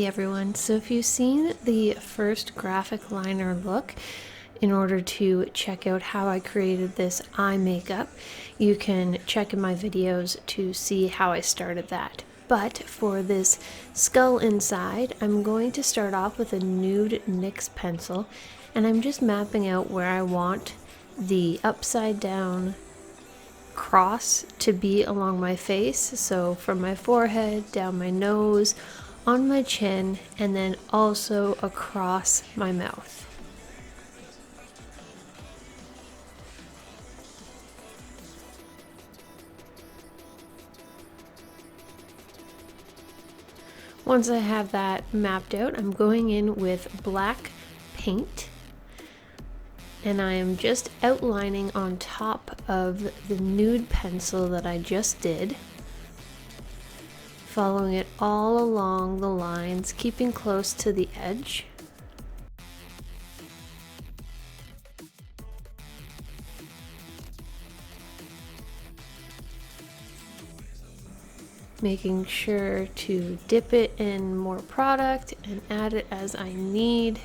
Hey everyone, so if you've seen the first graphic liner look, in order to check out how I created this eye makeup, you can check in my videos to see how I started that. But for this skull inside, I'm going to start off with a nude NYX pencil, and I'm just mapping out where I want the upside down cross to be along my face. So from my forehead, down my nose, on my chin, and then also across my mouth. Once I have that mapped out, I'm going in with black paint, and I am just outlining on top of the nude pencil that I just did, following it all along the lines, keeping close to the edge. Making sure to dip it in more product and add it as I need.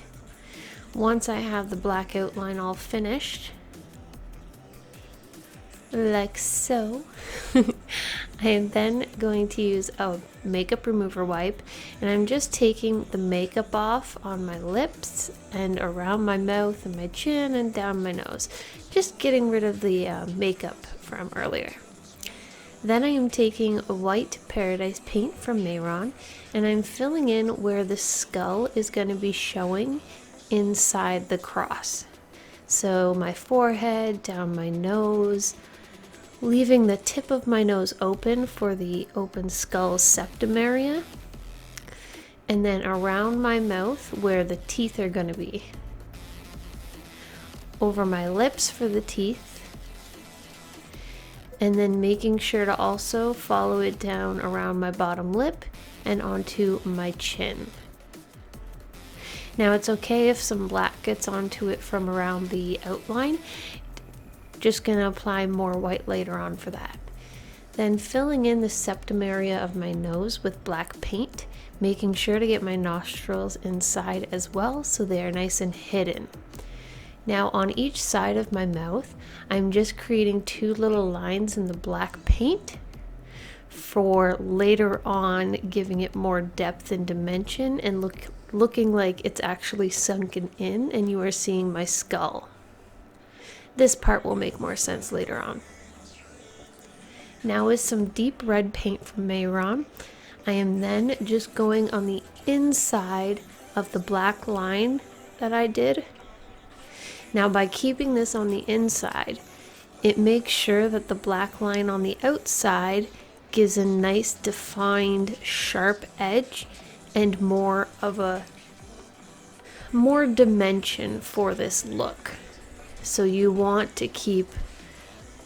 Once I have the black outline all finished, like so, I am then going to use a makeup remover wipe, and I'm just taking the makeup off on my lips and around my mouth and my chin and down my nose, just getting rid of the makeup from earlier. Then I am taking a white Paradise paint from Mehron, and I'm filling in where the skull is going to be showing inside the cross. So my forehead, down my nose, leaving the tip of my nose open for the open skull septum area, and then around my mouth where the teeth are going to be. Over my lips for the teeth, and then making sure to also follow it down around my bottom lip and onto my chin. Now it's okay if some black gets onto it from around the outline. Just gonna apply more white later on for that. Then filling in the septum area of my nose with black paint, making sure to get my nostrils inside as well so they are nice and hidden. Now on each side of my mouth, I'm just creating two little lines in the black paint for later on giving it more depth and dimension and looking like it's actually sunken in and you are seeing my skull. This part will make more sense later on. Now with some deep red paint from Mehron, I am then just going on the inside of the black line that I did. Now by keeping this on the inside, it makes sure that the black line on the outside gives a nice defined sharp edge and more dimension for this look. So you want to keep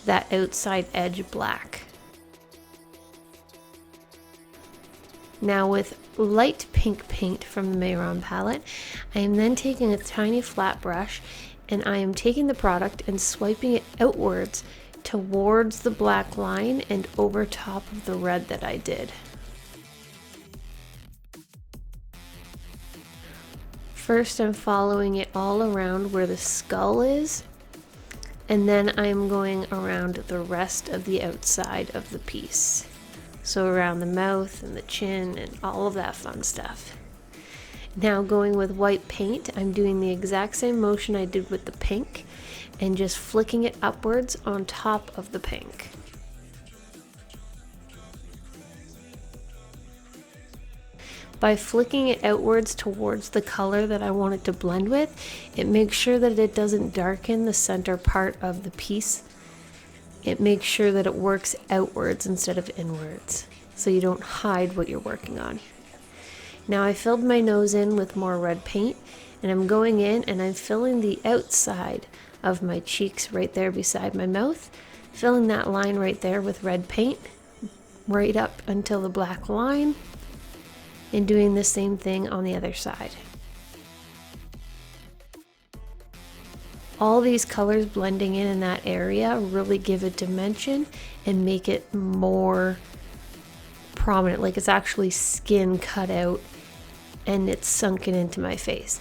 that outside edge black. Now with light pink paint from the Mehron palette, I am then taking a tiny flat brush and I am taking the product and swiping it outwards towards the black line and over top of the red that I did. First, I'm following it all around where the skull is, and then I'm going around the rest of the outside of the piece. So around the mouth and the chin and all of that fun stuff. Now going with white paint, I'm doing the exact same motion I did with the pink and just flicking it upwards on top of the pink. By flicking it outwards towards the color that I want it to blend with, it makes sure that it doesn't darken the center part of the piece. It makes sure that it works outwards instead of inwards, so you don't hide what you're working on. Now I filled my nose in with more red paint, and I'm going in and I'm filling the outside of my cheeks right there beside my mouth, filling that line right there with red paint, right up until the black line, and doing the same thing on the other side. All these colors blending in that area really give it dimension and make it more prominent, like it's actually skin cut out and it's sunken into my face.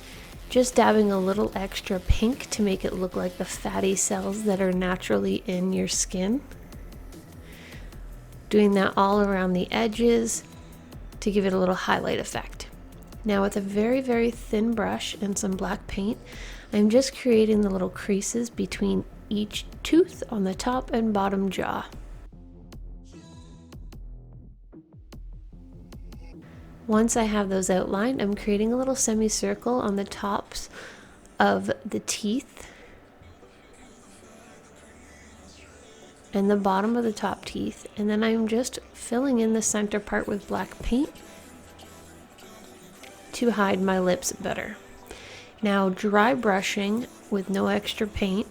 Just dabbing a little extra pink to make it look like the fatty cells that are naturally in your skin. Doing that all around the edges to give it a little highlight effect. Now with a very, very thin brush and some black paint, I'm just creating the little creases between each tooth on the top and bottom jaw. Once I have those outlined, I'm creating a little semicircle on the tops of the teeth and the bottom of the top teeth, and then I'm just filling in the center part with black paint to hide my lips better. Now dry brushing with no extra paint,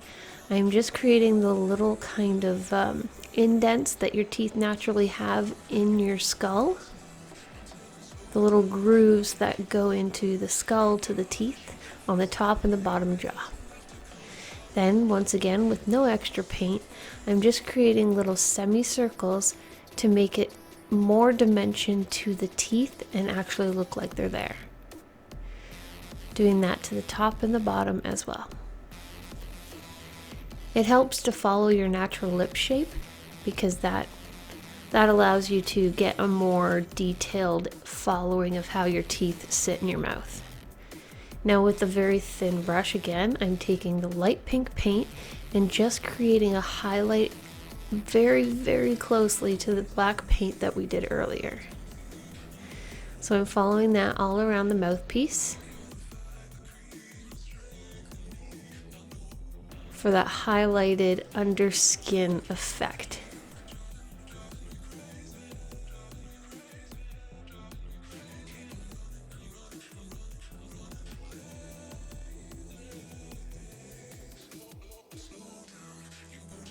I'm just creating the little kind of indents that your teeth naturally have in your skull. The little grooves that go into the skull to the teeth on the top and the bottom jaw. Then, once again, with no extra paint, I'm just creating little semicircles to make it more dimension to the teeth and actually look like they're there. Doing that to the top and the bottom as well. It helps to follow your natural lip shape because that allows you to get a more detailed following of how your teeth sit in your mouth. Now with a very thin brush again, I'm taking the light pink paint and just creating a highlight very, very closely to the black paint that we did earlier. So I'm following that all around the mouthpiece for that highlighted underskin effect.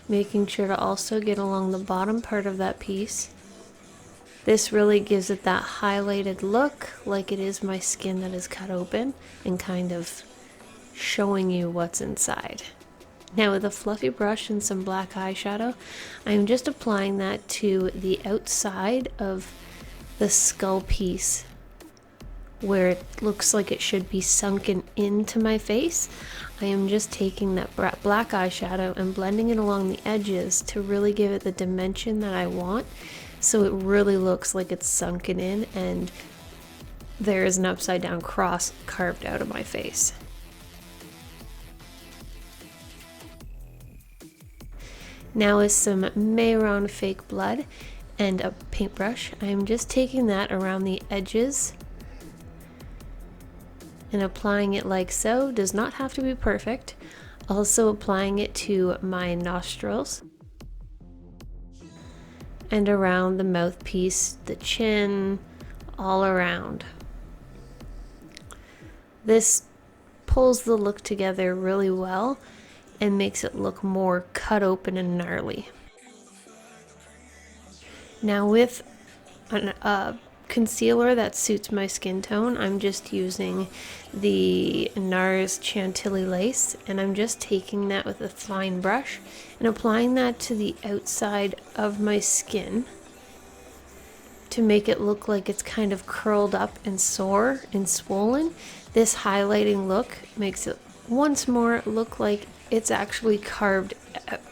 Making sure to also get along the bottom part of that piece. This really gives it that highlighted look, like it is my skin that is cut open and kind of showing you what's inside. Now with a fluffy brush and some black eyeshadow, I'm just applying that to the outside of the skull piece where it looks like it should be sunken into my face. I am just taking that black eyeshadow and blending it along the edges to really give it the dimension that I want, so it really looks like it's sunken in and there is an upside down cross carved out of my face. Now with some Mehron fake blood and a paintbrush, I'm just taking that around the edges and applying it like so. Does not have to be perfect. Also applying it to my nostrils and around the mouthpiece, the chin, all around. This pulls the look together really well and makes it look more cut open and gnarly. Now with a concealer that suits my skin tone, I'm just using the NARS Chantilly lace, and I'm just taking that with a fine brush and applying that to the outside of my skin to make it look like it's kind of curled up and sore and swollen. This highlighting look makes it once more look like it's actually carved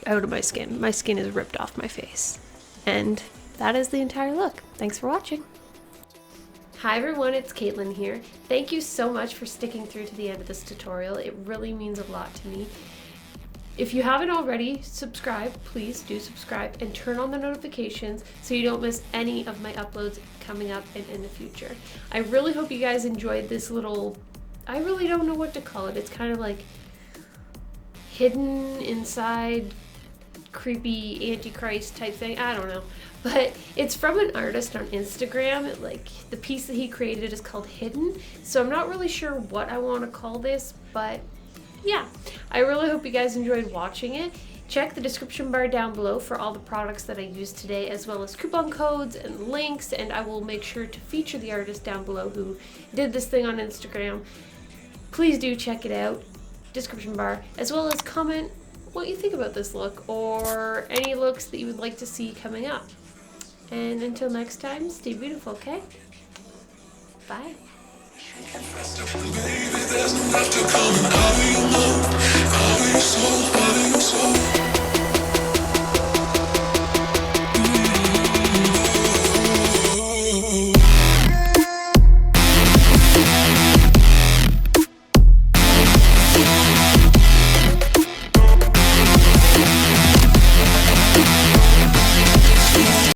out of my skin. My skin is ripped off my face. And that is the entire look. Thanks for watching. Hi everyone, it's Caitlyn here. Thank you so much for sticking through to the end of this tutorial. It really means a lot to me. If you haven't already, subscribe, please do subscribe and turn on the notifications so you don't miss any of my uploads coming up and in the future. I really hope you guys enjoyed this little, I really don't know what to call it. It's kind of like hidden inside creepy Antichrist type thing. I don't know. But it's from an artist on Instagram. Like, the piece that he created is called Hidden. So I'm not really sure what I want to call this, but yeah. I really hope you guys enjoyed watching it. Check the description bar down below for all the products that I used today, as well as coupon codes and links, and I will make sure to feature the artist down below who did this thing on Instagram. Please do check it out. Description bar, as well as comment what you think about this look or any looks that you would like to see coming up. And until next time, stay beautiful, okay? Bye. Baby, there's no laughter coming out of your mouth.